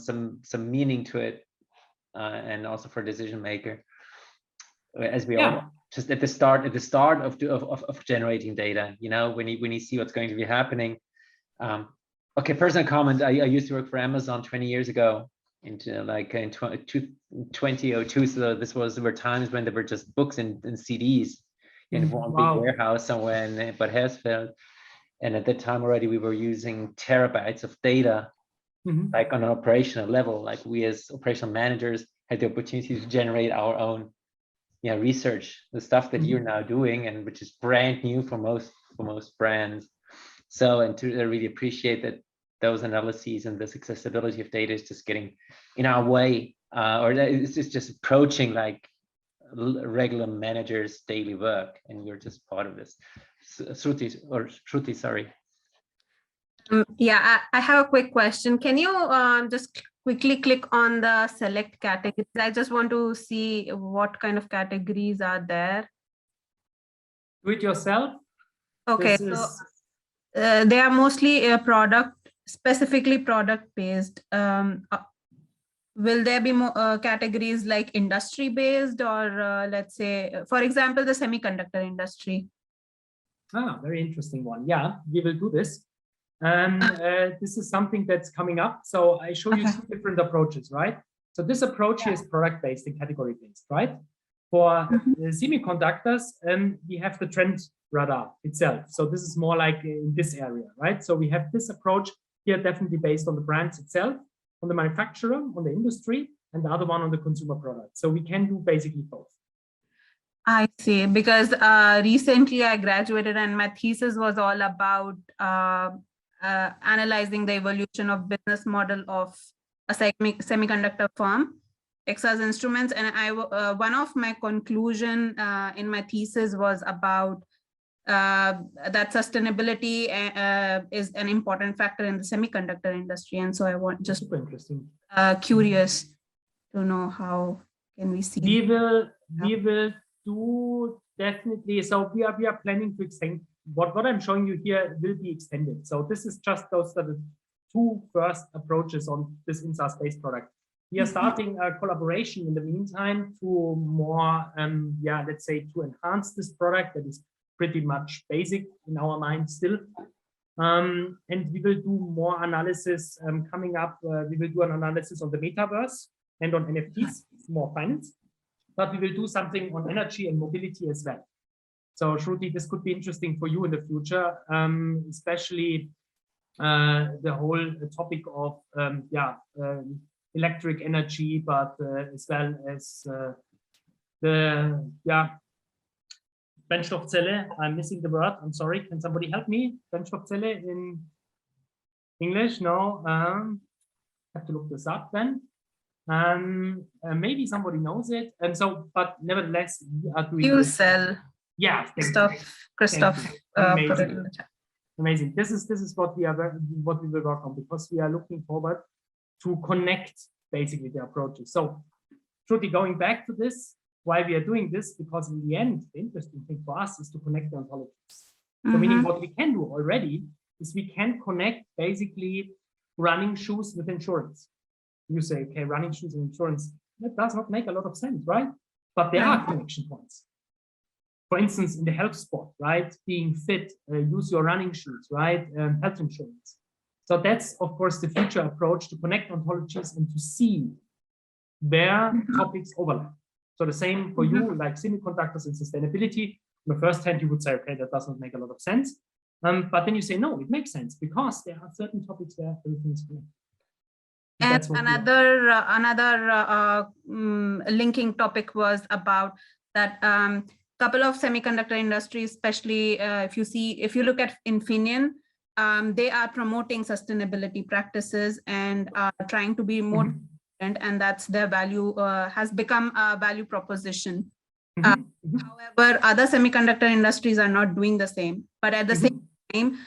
meaning to it, and also for decision maker, as we all just at the start of generating data. You know, when you see what's going to be happening. Okay, personal comment. I used to work for Amazon 20 years ago, in 2002. So there were times when there were just books and CDs in one big warehouse somewhere in Bad Hersfeld. And at that time already, we were using terabytes of data, like on an operational level. Like we as operational managers had the opportunity to generate our own research, the stuff that you're now doing, and which is brand new for most brands. So, and to really appreciate that those analyses and this accessibility of data is just getting in our way, or it's just approaching like regular managers' daily work, and we're just part of this. Shruti, sorry. Yeah, I have a quick question. Can you just quickly click on the select categories? I just want to see what kind of categories are there. Do it yourself. Okay, so they are mostly specifically product based. Will there be more categories like industry based, or let's say, for example, the semiconductor industry? Very interesting one. Yeah, we will do this. This is something that's coming up. So I show you 2 different approaches, right? So this approach here is product based and category based, right? For the semiconductors, we have the trend radar itself. So this is more like in this area, right? So we have this approach here, definitely based on the brands itself, on the manufacturer, on the industry, and the other one on the consumer product. So we can do basically both. I see, because recently I graduated and my thesis was all about analyzing the evolution of business model of a semiconductor firm, Aksa's Instruments, and one of my conclusion in my thesis was about that sustainability is an important factor in the semiconductor industry, and so I want just super interesting. Curious to know how can we see. We will do definitely. So we are planning to extend what I'm showing you here will be extended. So this is just those are the 2 first approaches on this Insaas-based product. We are starting a collaboration in the meantime to more, let's say, to enhance this product that is pretty much basic in our mind still. And we will do more analysis coming up. We will do an analysis on the metaverse and on NFTs, more finance, but we will do something on energy and mobility as well. So Shruti, this could be interesting for you in the future, especially the whole topic of electric energy, but as well as the Brennstoffzelle. I'm missing the word. I'm sorry. Can somebody help me? Brennstoffzelle in English? No. Have to look this up then. Maybe somebody knows it. And so, but nevertheless, we are doing Fuel this. cell. Yeah, Christoph put it in the chat. Amazing. This is what we will work on, because we are looking forward to connect basically the approaches. So, Shruti, going back to this, why we are doing this, because in the end, the interesting thing for us is to connect the ontologies. So meaning what we can do already is we can connect basically running shoes with insurance. You say, okay, running shoes and insurance, that does not make a lot of sense, right? But there are connection points. For instance, in the health sport, right? Being fit, use your running shoes, right? Health insurance. So that's, of course, the future approach, to connect ontologies and to see where topics overlap. So the same for you, like semiconductors and sustainability. On the first hand, you would say, okay, that doesn't make a lot of sense. But then you say, no, it makes sense, because there are certain topics where everything is connected. And another linking topic was about that couple of semiconductor industries, especially if you look at Infineon, they are promoting sustainability practices and are trying to be more, and that's their value, has become a value proposition. However, other semiconductor industries are not doing the same, but at the same time,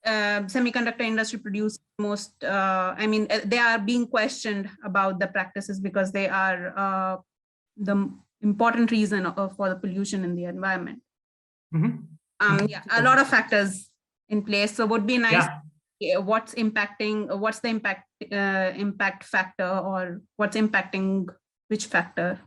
semiconductor industry produce most, they are being questioned about the practices because they are the important reason for the pollution in the environment. A lot of factors in place. So would be nice. What's the impact factor, or what's impacting which factor?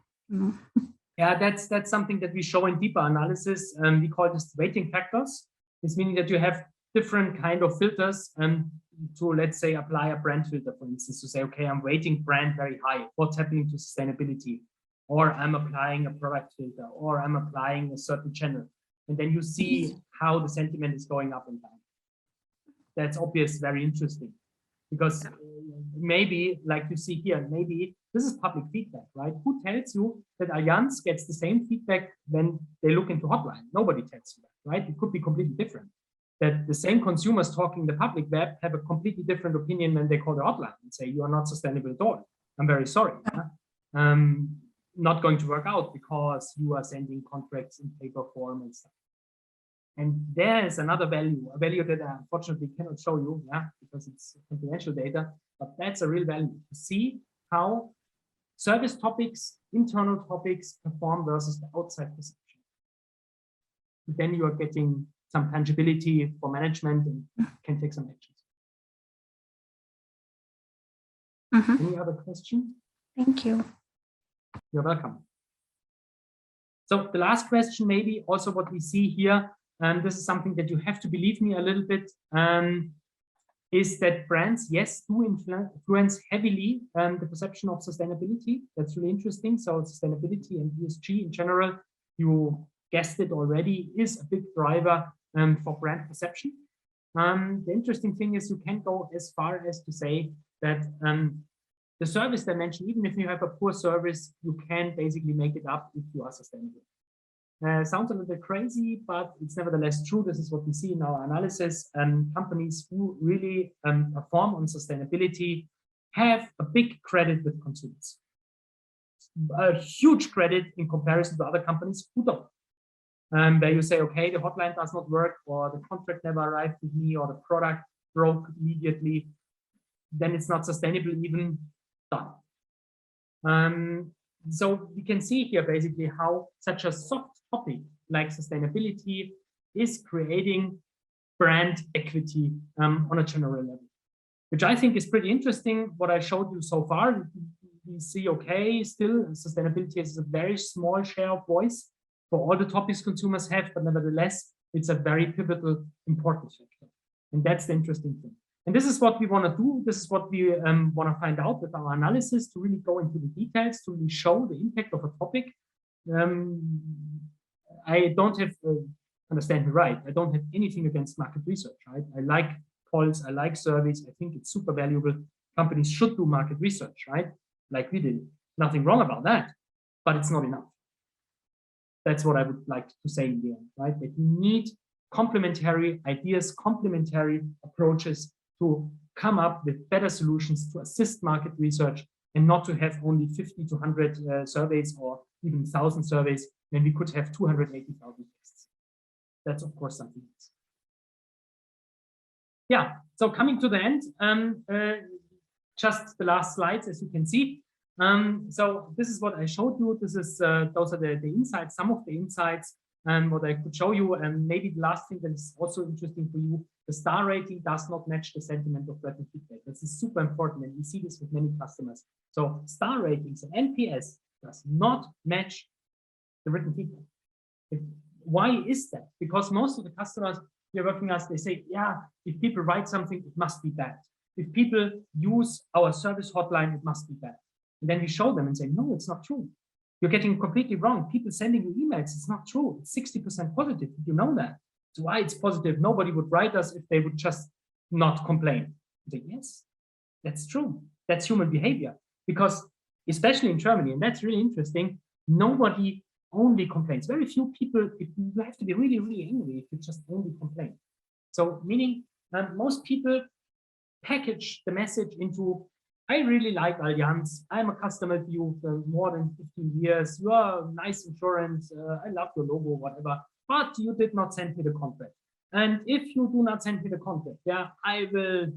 Yeah, that's something that we show in deeper analysis. We call this weighting factors. This meaning that you have different kind of filters to, let's say, apply a brand filter, for instance, to say, okay, I'm weighting brand very high. What's happening to sustainability? Or I'm applying a product filter, or I'm applying a certain channel. And then you see how the sentiment is going up and down. That's obvious, very interesting. Because maybe, like you see here, maybe this is public feedback, right? Who tells you that Allianz gets the same feedback when they look into hotline? Nobody tells you that, right? It could be completely different. That the same consumers talking in the public web have a completely different opinion when they call the hotline and say, you are not sustainable at all. I'm very sorry. Not going to work out because you are sending contracts in paper form and stuff. And there is another value, a value that I unfortunately cannot show you, because it's confidential data, but that's a real value to see how service topics, internal topics perform versus the outside perception. Then you are getting some tangibility for management and can take some actions. Any other question? Thank you. You're welcome. So the last question, maybe also what we see here, and this is something that you have to believe me a little bit, is that brands, yes, do influence heavily the perception of sustainability. That's really interesting. So sustainability and ESG in general, you guessed it already, is a big driver for brand perception. The interesting thing is you can go as far as to say that the service dimension, even if you have a poor service, you can basically make it up if you are sustainable. Sounds a little bit crazy, but it's nevertheless true. This is what we see in our analysis. Companies who really perform on sustainability have a big credit with consumers. A huge credit in comparison to other companies who don't. Where you say, okay, the hotline does not work, or the contract never arrived with me, or the product broke immediately, then it's not sustainable even done. So we can see here basically how such a soft topic like sustainability is creating brand equity on a general level. which I think is pretty interesting. What I showed you so far, we see, okay, still sustainability has a very small share of voice for all the topics consumers have, but nevertheless, it's a very pivotal, important factor. And that's the interesting thing. And this is what we want to do. This is what we want to find out with our analysis, to really go into the details, to really show the impact of a topic. I don't have, understand me right, I don't have anything against market research, right? I like polls, I like surveys. I think it's super valuable. Companies should do market research, right? Like we did. Nothing wrong about that, but it's not enough. That's what I would like to say in the end, right? That you need complementary ideas, complementary approaches to come up with better solutions to assist market research, and not to have only 50 to 100 surveys or even 1,000 surveys when we could have 280,000 tests. That's of course something else. Yeah, so coming to the end, just the last slides, as you can see. So this is what I showed you. This is those are the insights, some of the insights, what I could show you. And maybe the last thing that is also interesting for you, the star rating does not match the sentiment of written feedback. This is super important, and we see this with many customers. So star ratings and NPS does not match the written feedback. Why is that? Because most of the customers we are working as, they say, yeah, if people write something, it must be bad. If people use our service hotline, it must be bad. And then we show them and say, no, it's not true. You're getting completely wrong. People sending you emails, it's not true. It's 60% positive. Did you know that? So why it's positive? Nobody would write us if they would just not complain. I say, yes, that's true. That's human behavior. Because especially in Germany, and that's really interesting, nobody only complains. Very few people, you have to be really, really angry if you just only complain. So meaning most people package the message into, I really like Allianz. I'm a customer of you for more than 15 years. You are nice insurance. I love your logo, whatever. But you did not send me the contract. And if you do not send me the contract, yeah, I will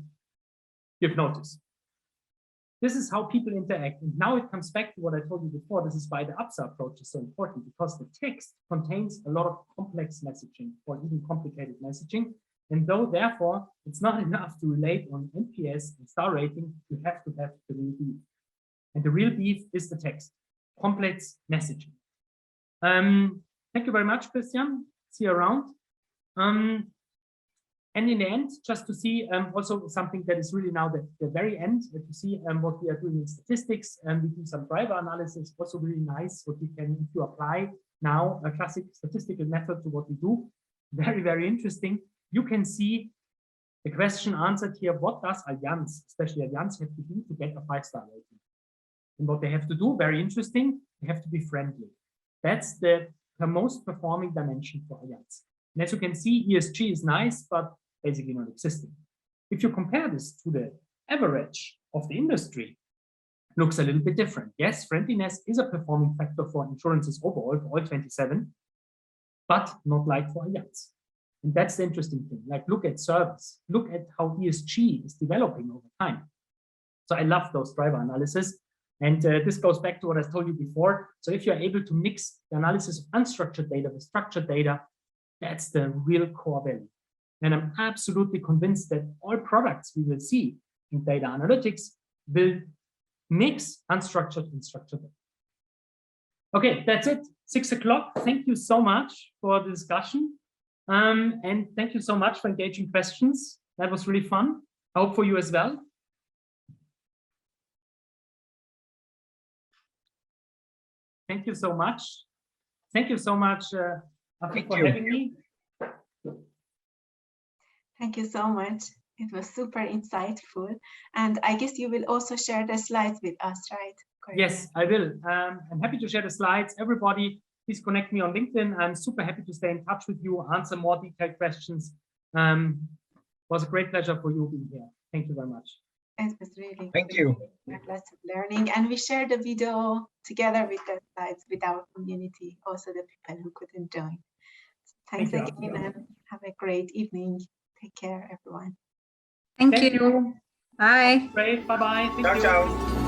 give notice. This is how people interact. And now it comes back to what I told you before. This is why the Aksa approach is so important, because the text contains a lot of complex messaging or even complicated messaging. And though, therefore, it's not enough to relate on NPS and star rating, you have to have the real beef. And the real beef is the text, complex messaging. Thank you very much, Christian. See you around. And in the end, just to see also something that is really now the very end, to see what we are doing in statistics, and we do some driver analysis, also really nice, what you can, if you apply now a classic statistical method to what we do, very, very interesting. You can see the question answered here, what does Allianz, especially Allianz, have to do to get a 5-star rating? And what they have to do, very interesting, they have to be friendly. That's the most performing dimension for Allianz. And as you can see, ESG is nice, but basically not existing. If you compare this to the average of the industry, it looks a little bit different. Yes, friendliness is a performing factor for insurances overall, for all 27, but not like for Allianz. And that's the interesting thing. Like, look at service, look at how ESG is developing over time. So I love those driver analysis. And this goes back to what I told you before. So if you're able to mix the analysis of unstructured data with structured data, that's the real core value. And I'm absolutely convinced that all products we will see in data analytics will mix unstructured and structured data. Okay, that's it. 6 o'clock. Thank you so much for the discussion. And thank you so much for engaging questions. That was really fun. I hope for you as well. Thank you so much. Thank you so much, Afi, for having me. Thank you so much. It was super insightful. And I guess you will also share the slides with us, right? Correct. Yes, I will. I'm happy to share the slides. Everybody, please connect me on LinkedIn. I'm super happy to stay in touch with you, answer more detailed questions. It was a great pleasure for you being here. Thank you very much. It was really Thank you. Lots of learning. And we shared the video together with the slides with our community, also the people who couldn't join. Thanks again, and have a great evening. Take care, everyone. Thank you. Bye. Great. Bye-bye. Ciao, ciao.